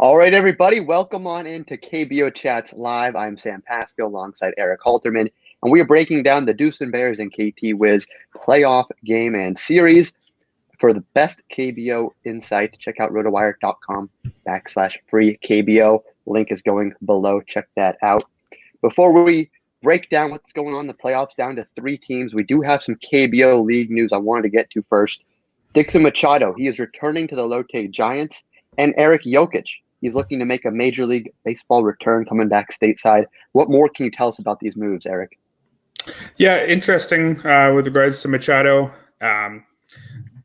All right, everybody, welcome on into KBO Chats Live. I'm Sam Pascal alongside Eric Halterman, and we are breaking down the Doosan Bears and KT Wiz playoff game and series. For the best KBO insight, check out rotowire.com/free KBO. Link is going below. Check that out. Before we break down what's going on in the playoffs down to 3 teams, we do have some KBO league news I wanted to get to first. Dixon Machado, he is returning to the Lotte Giants, and Eric Jokic, he's looking to make a Major League Baseball return coming back stateside. What more can you tell us about these moves, Eric? Yeah, interesting with regards to Machado.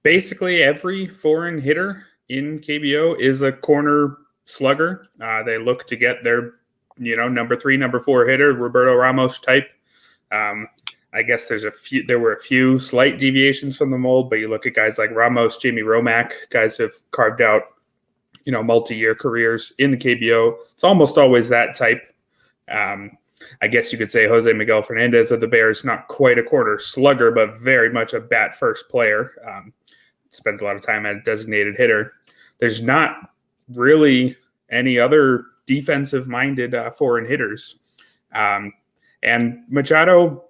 Basically, every foreign hitter in KBO is a corner slugger. They look to get their, number 3, number 4 hitter, Roberto Ramos type. I guess there were a few slight deviations from the mold, but you look at guys like Ramos, Jamie Romack, guys who have carved out, multi-year careers in the KBO. It's almost always that type. I guess you could say Jose Miguel Fernandez of the Bears, not quite a corner slugger, but very much a bat-first player. Spends a lot of time at a designated hitter. There's not really any other defensive-minded foreign hitters. And Machado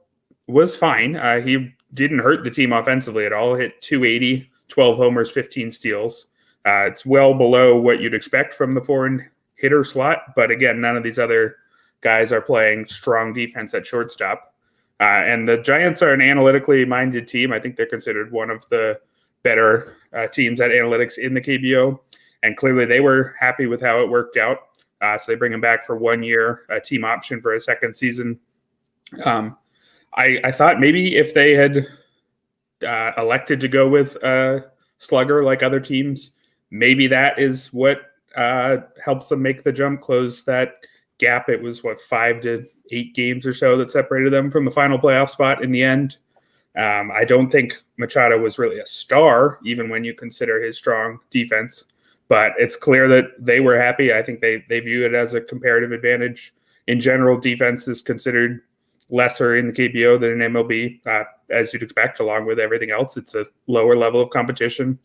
was fine. He didn't hurt the team offensively at all. Hit 280, 12 homers, 15 steals. It's well below what you'd expect from the foreign hitter slot. But again, none of these other guys are playing strong defense at shortstop. And the Giants are an analytically minded team. I think they're considered one of the better teams at analytics in the KBO. And clearly they were happy with how it worked out. So they bring him back for 1 year, a team option for a second season. I thought maybe if they had elected to go with a slugger like other teams, maybe that is what helps them make the jump, close that gap. It was 5 to 8 games or so that separated them from the final playoff spot in the end. I don't think Machado was really a star, even when you consider his strong defense, but it's clear that they were happy. I think they view it as a comparative advantage. In general, defense is considered lesser in the KBO than in MLB, as you'd expect, along with everything else. It's a lower level of competition.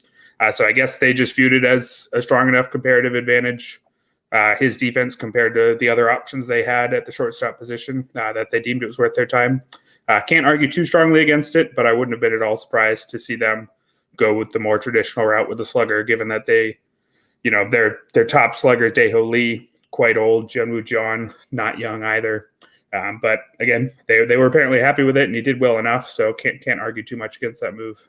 So I guess they just viewed it as a strong enough comparative advantage, his defense compared to the other options they had at the shortstop position, that they deemed it was worth their time. Can't argue too strongly against it, but I wouldn't have been at all surprised to see them go with the more traditional route with the slugger, given that they, their top slugger, Daeho Lee, quite old, Jung John, not young either. But again, they were apparently happy with it, and he did well enough, so can't argue too much against that move.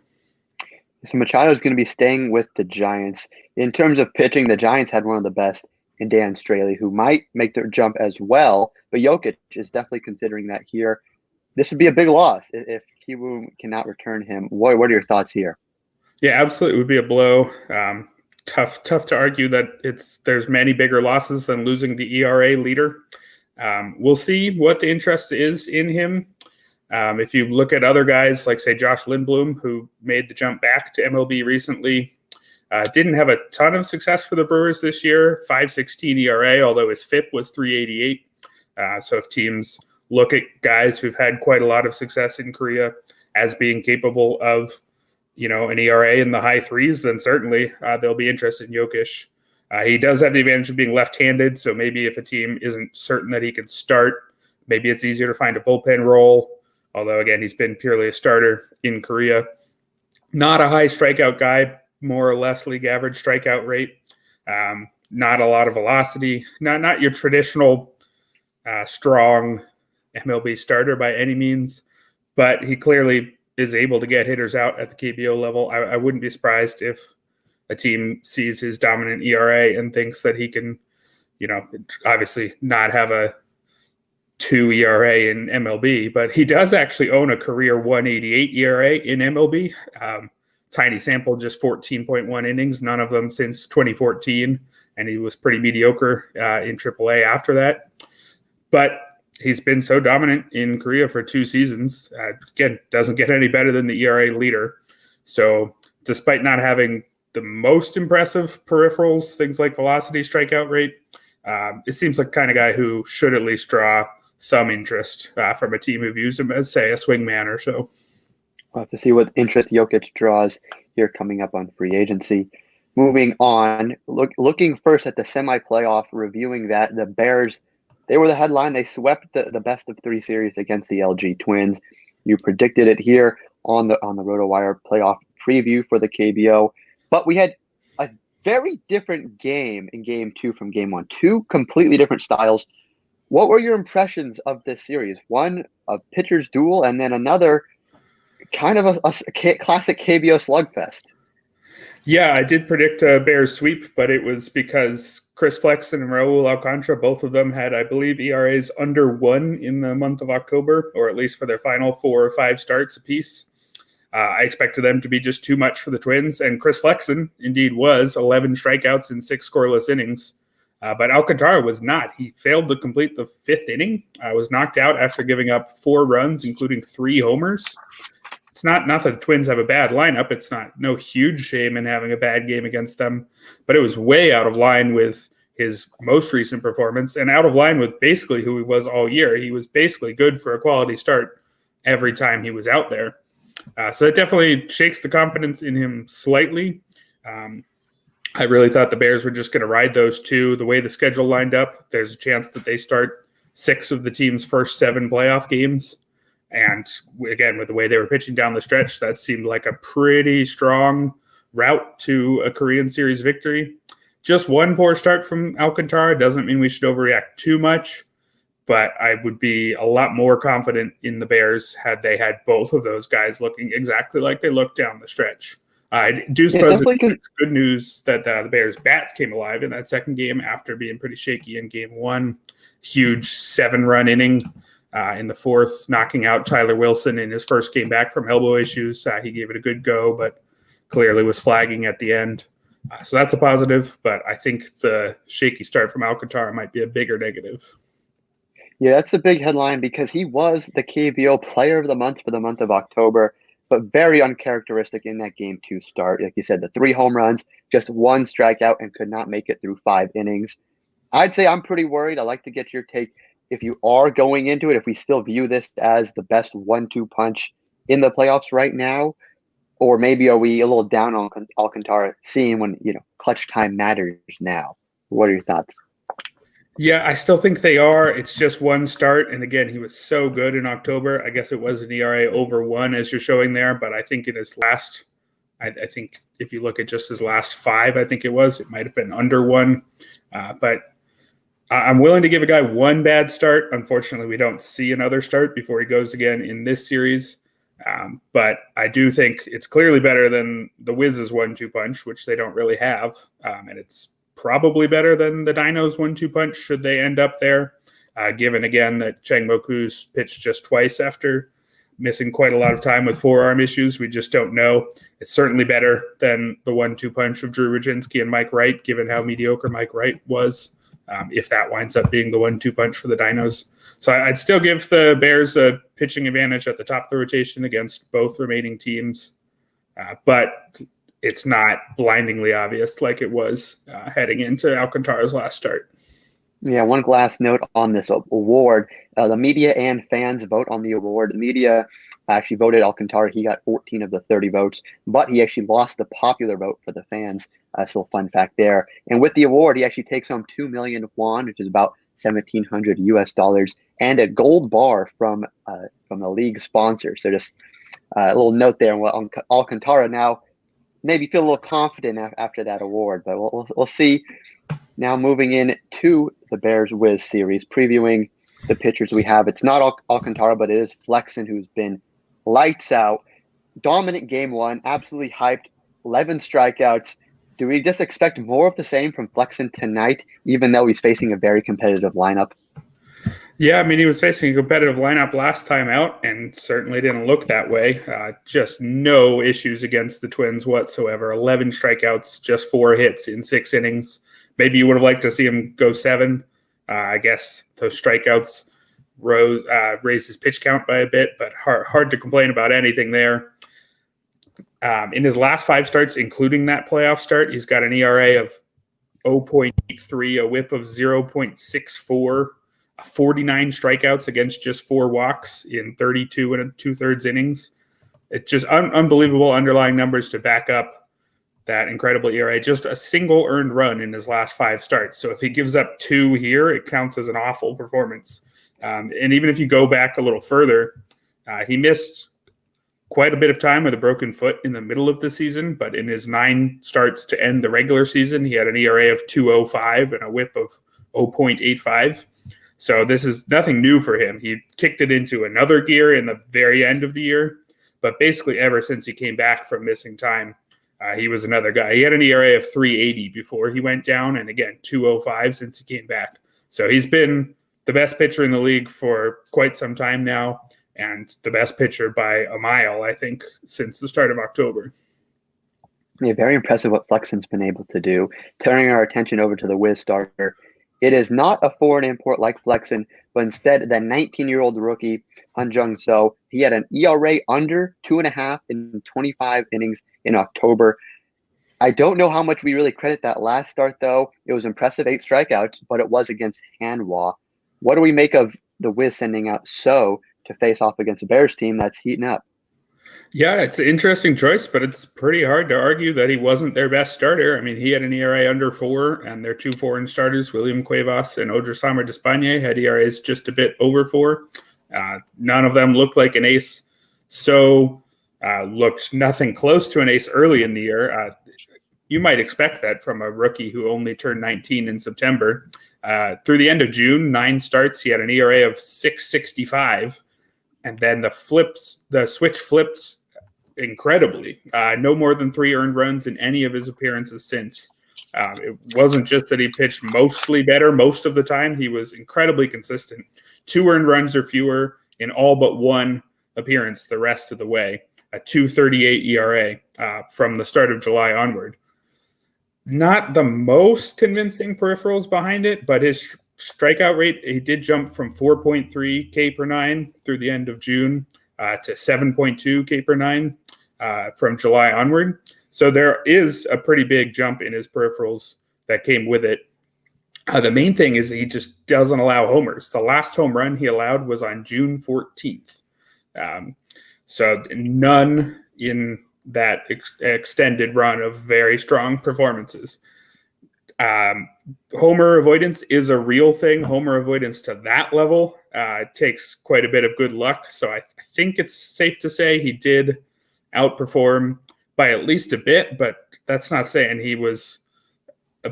So Machado is going to be staying with the Giants. In terms of pitching, the Giants had one of the best in Dan Straley, who might make their jump as well, but Jokic is definitely considering that here. This would be a big loss if Kiwoom cannot return him. What are your thoughts here? Yeah, absolutely. It would be a blow. Tough to argue that there's many bigger losses than losing the ERA leader. We'll see what the interest is in him. If you look at other guys like, say, Josh Lindblom, who made the jump back to MLB recently, didn't have a ton of success for the Brewers this year, 5.16 ERA, although his FIP was 3.88. So if teams look at guys who've had quite a lot of success in Korea as being capable of, an ERA in the high 3s, then certainly they'll be interested in Jokic. He does have the advantage of being left-handed, so maybe if a team isn't certain that he can start, maybe it's easier to find a bullpen role, although, again, he's been purely a starter in Korea. Not a high strikeout guy, more or less league average strikeout rate. Not a lot of velocity. Not your traditional strong MLB starter by any means, but he clearly is able to get hitters out at the KBO level. I wouldn't be surprised if a team sees his dominant ERA and thinks that he can, obviously not have a 2 ERA in MLB, but he does actually own a career 1.88 ERA in MLB. Tiny sample, just 14.1 innings, none of them since 2014, and he was pretty mediocre in AAA after that. But he's been so dominant in Korea for 2 seasons. Again, doesn't get any better than the ERA leader. So despite not having the most impressive peripherals, things like velocity, strikeout rate, it seems like the kind of guy who should at least draw some interest from a team who views him as, say, a swingman or so. We'll have to see what interest Jokic draws here coming up on free agency. Moving on, looking first at the semi-playoff, reviewing that, the Bears, they were the headline. They swept the best of three series against the LG Twins. You predicted it here on the RotoWire playoff preview for the KBO. But we had a very different game in game two from game one. Two completely different styles. What were your impressions of this series? One, a pitcher's duel, and then another kind of a classic KBO slugfest. Yeah, I did predict a Bears sweep, but it was because Chris Flexen and Raul Alcantar, both of them had, I believe, ERAs under 1 in the month of October, or at least for their final 4 or 5 starts apiece. I expected them to be just too much for the Twins, and Chris Flexen indeed was 11 strikeouts in 6 scoreless innings. But Alcantara was not. He failed to complete the 5th inning. Was knocked out after giving up 4 runs, including 3 homers. It's not that the Twins have a bad lineup. It's no huge shame in having a bad game against them, but it was way out of line with his most recent performance and out of line with basically who he was all year. He was basically good for a quality start every time he was out there. So it definitely shakes the confidence in him slightly. I really thought the Bears were just going to ride those two. The way the schedule lined up, there's a chance that they start 6 of the team's first 7 playoff games. And again, with the way they were pitching down the stretch, that seemed like a pretty strong route to a Korean Series victory. Just one poor start from Alcantara doesn't mean we should overreact too much, but I would be a lot more confident in the Bears had they had both of those guys looking exactly like they looked down the stretch. I do suppose it's good news that the Bears' bats came alive in that second game after being pretty shaky in game 1. Huge 7-run inning. In the 4th, knocking out Tyler Wilson in his first game back from elbow issues. He gave it a good go, but clearly was flagging at the end. So that's a positive, but I think the shaky start from Alcantara might be a bigger negative. Yeah, that's a big headline because he was the KBO player of the month for the month of October, but very uncharacteristic in that game 2 start. Like you said, the 3 home runs, just 1 strikeout, and could not make it through 5 innings. I'd say I'm pretty worried. I'd like to get your take. If you are going into it, if we still view this as the best 1-2 punch in the playoffs right now, or maybe are we a little down on Alcantara, seeing when clutch time matters now? What are your thoughts? Yeah, I still think they are. It's just 1 start, and again, he was so good in October. I guess it was an ERA over 1 as you're showing there, but I think in his last, I think if you look at just his last 5, I think it might have been under 1, but I'm willing to give a guy 1 bad start. Unfortunately, we don't see another start before he goes again in this series. But I do think it's clearly better than the Wiz's 1-2 punch, which they don't really have. And it's probably better than the Dinos 1-2 punch should they end up there, given, again, that Chang Moku's pitched just twice after missing quite a lot of time with forearm issues. We just don't know. It's certainly better than the 1-2 punch of Drew Rodzinski and Mike Wright, given how mediocre Mike Wright was. If that winds up being the 1-2 punch for the Dinos. So I'd still give the Bears a pitching advantage at the top of the rotation against both remaining teams. But it's not blindingly obvious like it was heading into Alcantara's last start. Yeah, one last note on this award. The media and fans vote on the award. The media actually voted Alcantara. He got 14 of the 30 votes, but he actually lost the popular vote for the fans. So fun fact there. And with the award, he actually takes home 2 million won, which is about $1,700 US, and a gold bar from the league sponsor. So just a little note there on Alcantara. Now, maybe feel a little confident after that award, but we'll see. Now moving in to the Bears Wiz series, previewing the pitchers we have. It's not Alcantara, but it is Flexen, who's been lights out. Dominant game 1, absolutely hyped, 11 strikeouts. Do we just expect more of the same from Flexen tonight, even though he's facing a very competitive lineup? Yeah, I mean, he was facing a competitive lineup last time out and certainly didn't look that way. Just no issues against the Twins whatsoever. 11 strikeouts, just 4 hits in 6 innings. Maybe you would have liked to see him go 7. I guess those strikeouts raised his pitch count by a bit, but hard to complain about anything there. In his last 5 starts, including that playoff start, he's got an ERA of 0.83, a whip of 0.64, 49 strikeouts against just 4 walks in 32 2/3 innings. It's just unbelievable underlying numbers to back up that incredible ERA, just a single earned run in his last 5 starts. So if he gives up 2 here, it counts as an awful performance. And even if you go back a little further, he missed quite a bit of time with a broken foot in the middle of the season, but in his 9 starts to end the regular season, he had an ERA of 2.05 and a whip of 0.85. So this is nothing new for him. He kicked it into another gear in the very end of the year, but basically ever since he came back from missing time, he was another guy. He had an ERA of 3.80 before he went down, and again, 2.05 since he came back. So he's been the best pitcher in the league for quite some time now, and the best pitcher by a mile, I think, since the start of October. Yeah, very impressive what Flexen's been able to do. Turning our attention over to the Wiz starter, it is not a foreign import like Flexen, but instead the 19-year-old rookie, Jung. So he had an ERA under 2.5 in 25 innings in October. I don't know how much we really credit that last start, though. It was impressive, 8 strikeouts, but it was against Hanwha. What do we make of the Wiz sending out So to face off against a Bears team that's heating up? Yeah, it's an interesting choice, but it's pretty hard to argue that he wasn't their best starter. I mean, he had an ERA under 4, and their 2 foreign starters, William Cuevas and Odrisamer Despaigne, had ERAs just a bit over 4. None of them looked like an ace. So looked nothing close to an ace early in the year. You might expect that from a rookie who only turned 19 in September. Through the end of June, 9 starts, he had an ERA of 6.65. And then the switch flips incredibly. No more than 3 earned runs in any of his appearances since. It wasn't just that he pitched mostly better most of the time. He was incredibly consistent. 2 earned runs or fewer in all but 1 appearance the rest of the way. A 2.38 ERA from the start of July onward. Not the most convincing peripherals behind it, but his strikeout rate, he did jump from 4.3 K per 9 through the end of June to 7.2 K per 9 from July onward. So there is a pretty big jump in his peripherals that came with it. The main thing is he just doesn't allow homers. The last home run he allowed was on June 14th. So none in that extended run of very strong performances. Homer avoidance is a real thing. Homer avoidance to that level takes quite a bit of good luck. So I think it's safe to say he did outperform by at least a bit, but that's not saying he was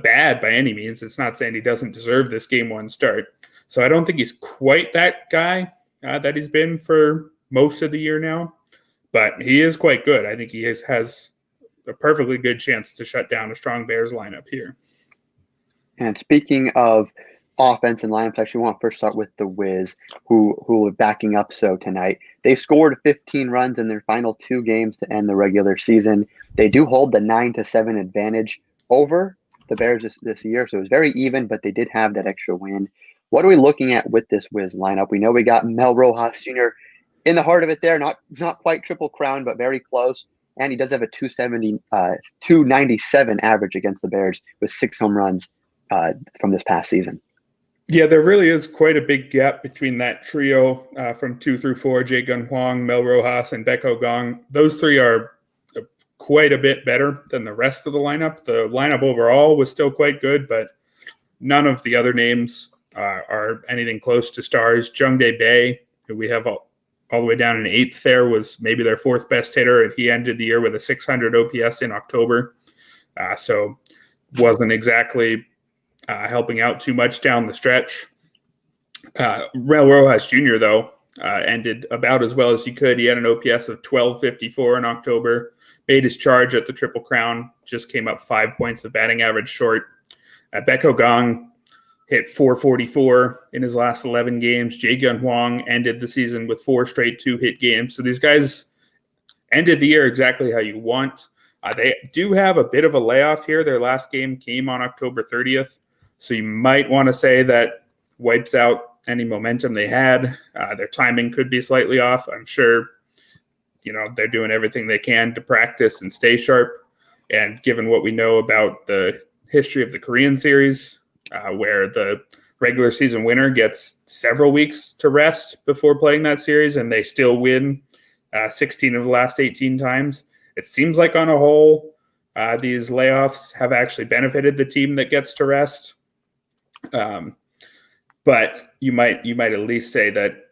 bad by any means. It's not saying he doesn't deserve this game 1 start. So I don't think he's quite that guy that he's been for most of the year now, but he is quite good. I think he has a perfectly good chance to shut down a strong Bears lineup here. And speaking of offense and lineups, actually, I want to first start with the Wiz, who are backing up So tonight. They scored 15 runs in their final 2 games to end the regular season. They do hold the 9-7 advantage over the Bears this year, so it was very even, but they did have that extra win. What are we looking at with this Wiz lineup? We know we got Mel Rojas Jr. in the heart of it there, not quite triple crown, but very close. And he does have a 297 average against the Bears with 6 home runs from this past season. Yeah, there really is quite a big gap between that trio from 2 through 4, Jae-Gun Hwang, Mel Rojas, and Baek-ho Gong. Those 3 are quite a bit better than the rest of the lineup. The lineup overall was still quite good, but none of the other names are anything close to stars. Jung Bae, who we have all the way down in 8th there, was maybe their 4th best hitter, and he ended the year with a 600 OPS in October. So wasn't exactly helping out too much down the stretch. Mel Rojas Jr., though, ended about as well as he could. He had an OPS of 1254 in October, made his charge at the Triple Crown, just came up 5 points of batting average short. Baek-ho Gong hit 444 in his last 11 games. Jae-Gun Hwang ended the season with 4 straight 2-hit games. So these guys ended the year exactly how you want. They do have a bit of a layoff here. Their last game came on October 30th. So you might want to say that wipes out any momentum they had. Their timing could be slightly off. I'm sure, they're doing everything they can to practice and stay sharp. And given what we know about the history of the Korean series, where the regular season winner gets several weeks to rest before playing that series, and they still win 16 of the last 18 times, it seems like on a whole, these layoffs have actually benefited the team that gets to rest. But you might at least say that,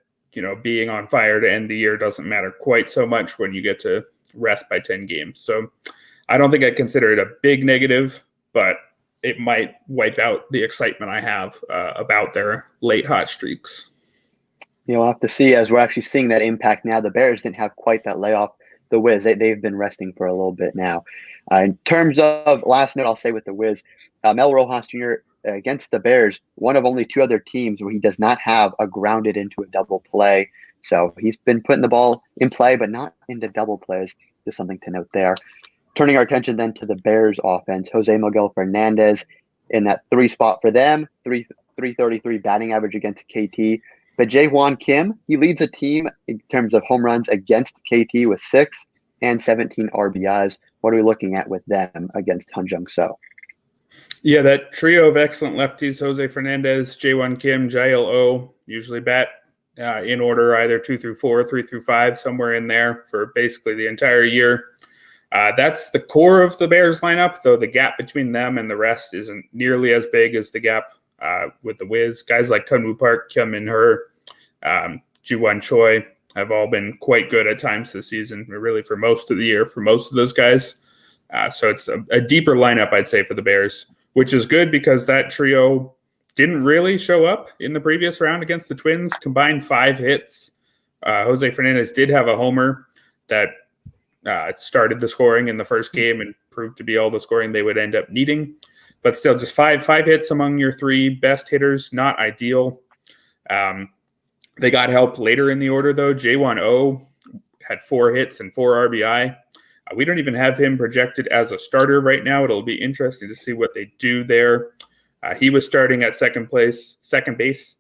being on fire to end the year doesn't matter quite so much when you get to rest by 10 games. So I don't think I consider it a big negative, but it might wipe out the excitement I have about their late hot streaks. We'll have to see, as we're actually seeing that impact now. The Bears didn't have quite that layoff. The Wiz, they've been resting for a little bit now. In terms of last note, I'll say with the Wiz, Mel Rojas Jr. Against the Bears, one of only two other teams where he does not have a grounded into a double play. So he's been putting the ball in play, but not into double plays. Just something to note there. Turning our attention then to the Bears offense, Jose Miguel Fernandez in that 3 spot for them, 333 batting average against KT. But Jae-Hwan Kim, he leads the team in terms of home runs against KT with 6 and 17 RBIs. What are we looking at with them against Jung So? Yeah, that trio of excellent lefties, Jose Fernandez, Jae-Hwan Kim, Jael O, usually bat in order either 2 through 4, 3 through 5, somewhere in there for basically the entire year. That's the core of the Bears lineup, though the gap between them and the rest isn't nearly as big as the gap with the Wiz. Guys like Kunwoo Park, Kim Min-her, Ji-Won Choi have all been quite good at times this season, really for most of the year for most of those guys. So it's a deeper lineup, I'd say, for the Bears, which is good because that trio didn't really show up in the previous round against the Twins. Combined 5 hits. Jose Fernandez did have a homer that started the scoring in the first game and proved to be all the scoring they would end up needing. But still, just five hits among your 3 best hitters, not ideal. They got help later in the order, though. Jae-Won Oh had 4 hits and 4 RBI. We don't even have him projected as a starter right now. It'll be interesting to see what they do there. He was starting at second base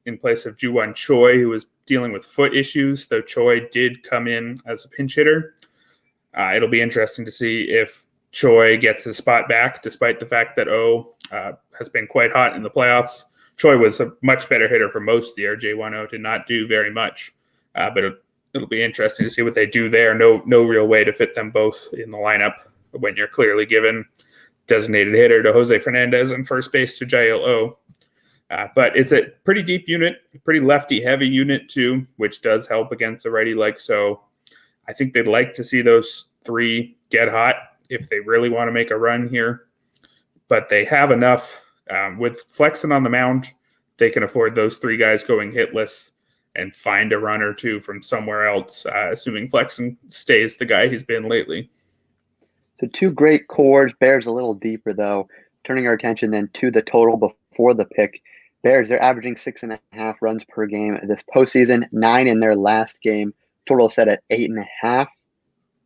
in place of Ji-Won Choi, who was dealing with foot issues, though Choi did come in as a pinch hitter. It'll be interesting to see if Choi gets his spot back, despite the fact that O has been quite hot in the playoffs. Choi was a much better hitter for most of the year. Jae-Won Oh did not do very much, but it'll be interesting to see what they do there. No real way to fit them both in the lineup when you're clearly given designated hitter to Jose Fernandez and first base to Jael O. But it's a pretty deep unit, a pretty lefty-heavy unit too, which does help against a righty like So. I think they'd like to see those 3 get hot if they really want to make a run here. But they have enough. With Flexen on the mound, they can afford those 3 guys going hitless and find a run or 2 from somewhere else, assuming Flexen stays the guy he's been lately. So 2 great cores. Bears a little deeper, though. Turning our attention then to the total before the pick. Bears, they're averaging 6.5 runs per game this postseason, 9 in their last game. Total set at 8.5.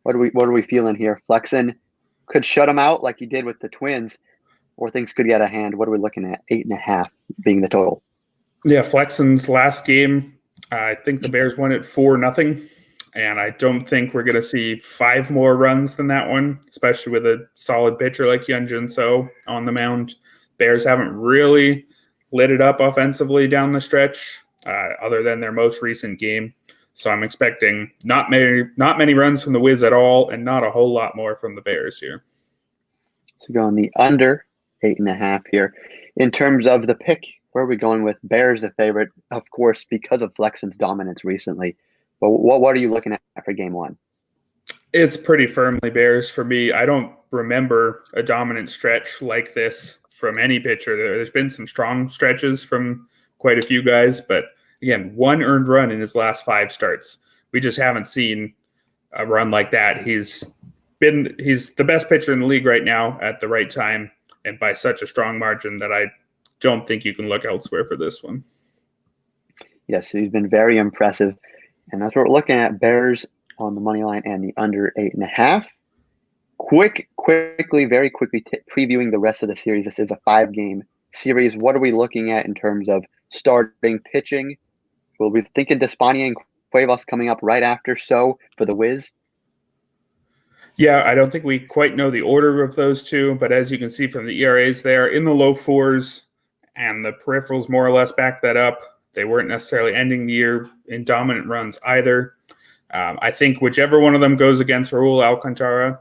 What are we feeling here? Flexen could shut them out like he did with the Twins, or things could get out of hand. What are we looking at? 8.5 being the total. Yeah, Flexen's last game, I think the Bears won it 4-0, and I don't think we're going to see 5 more runs than that one, especially with a solid pitcher like Jung So on the mound. Bears haven't really lit it up offensively down the stretch, other than their most recent game. So I'm expecting not many runs from the Wiz at all, and not a whole lot more from the Bears here. So going the under 8.5 here. In terms of the pick, where are we going with? Bears a favorite, of course, because of Flexen's dominance recently. But what are you looking at for game 1? It's pretty firmly Bears for me. I don't remember a dominant stretch like this from any pitcher. There's been some strong stretches from quite a few guys, but again, 1 earned run in his last 5 starts. We just haven't seen a run like that. He's the best pitcher in the league right now at the right time, and by such a strong margin that I don't think you can look elsewhere for this one. Yes, he's been very impressive, and that's what we're looking at. Bears on the money line and the under 8.5. Very quickly previewing the rest of the series. This is a 5-game series. What are we looking at in terms of starting pitching? We'll be thinking Despania and Cuevas coming up right after So for the Wiz. Yeah, I don't think we quite know the order of those 2, but as you can see from the ERAs, they're in the low 4s, and the peripherals more or less back that up. They weren't necessarily ending the year in dominant runs either. I think whichever one of them goes against Raul Alcantara,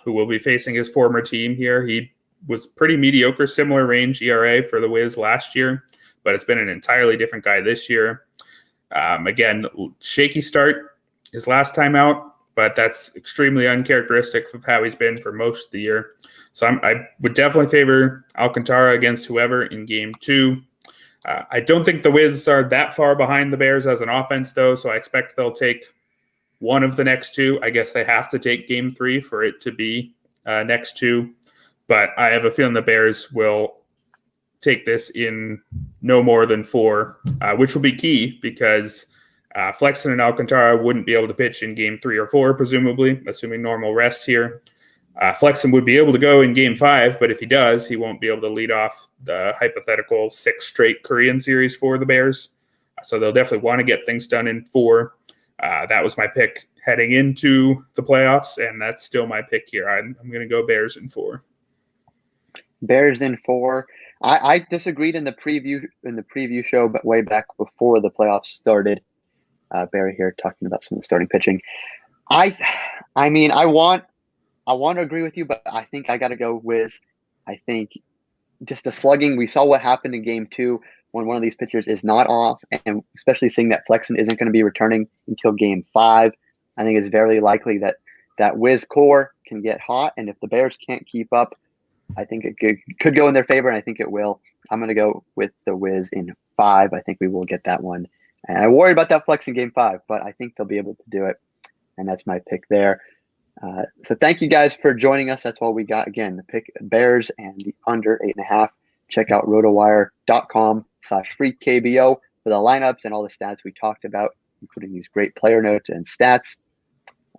who will be facing his former team here. He was pretty mediocre, similar range ERA for the Wiz last year, but it's been an entirely different guy this year. Again, shaky start his last time out, but that's extremely uncharacteristic of how he's been for most of the year. So I would definitely favor Alcantar against whoever in game 2. I don't think the Wiz are that far behind the Bears as an offense, though, so I expect they'll take one of the next 2. I guess they have to take game 3 for it to be next 2, but I have a feeling the Bears will take this in no more than 4, which will be key because Flexen and Alcantara wouldn't be able to pitch in game 3 or 4, presumably, assuming normal rest here. Flexen would be able to go in game 5, but if he does, he won't be able to lead off the hypothetical 6 straight Korean series for the Bears. So they'll definitely want to get things done in 4. That was my pick heading into the playoffs, and that's still my pick here. I'm going to go Bears in 4. Bears in 4. I disagreed in the preview show, but way back before the playoffs started. Barry here talking about some of the starting pitching. I mean, I want to agree with you, but I think I got to go Wiz. I think just the slugging, we saw what happened in game 2 when one of these pitchers is not off, and especially seeing that Flexen isn't going to be returning until game 5. I think it's very likely that Wiz core can get hot, and if the Bears can't keep up, I think it could go in their favor, and I think it will. I'm going to go with the Wiz in 5. I think we will get that one. And I worry about that flex in game 5, but I think they'll be able to do it. And that's my pick there. So thank you guys for joining us. That's all we got. Again, the pick Bears and the under 8.5. Check out rotowire.com/freekKBO for the lineups and all the stats we talked about, including these great player notes and stats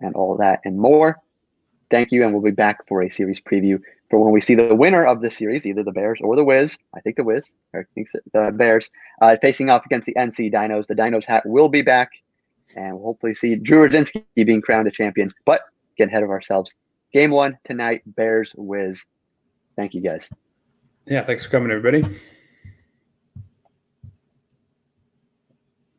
and all that and more. Thank you, and we'll be back for a series preview for when we see the winner of the series, either the Bears or the Wiz. I think the Wiz, or I think the Bears, facing off against the NC Dinos. The Dinos hat will be back, and we'll hopefully see Drew Rudzinski being crowned a champion. But getting ahead of ourselves. Game 1 tonight, Bears Wiz. Thank you, guys. Yeah, thanks for coming, everybody.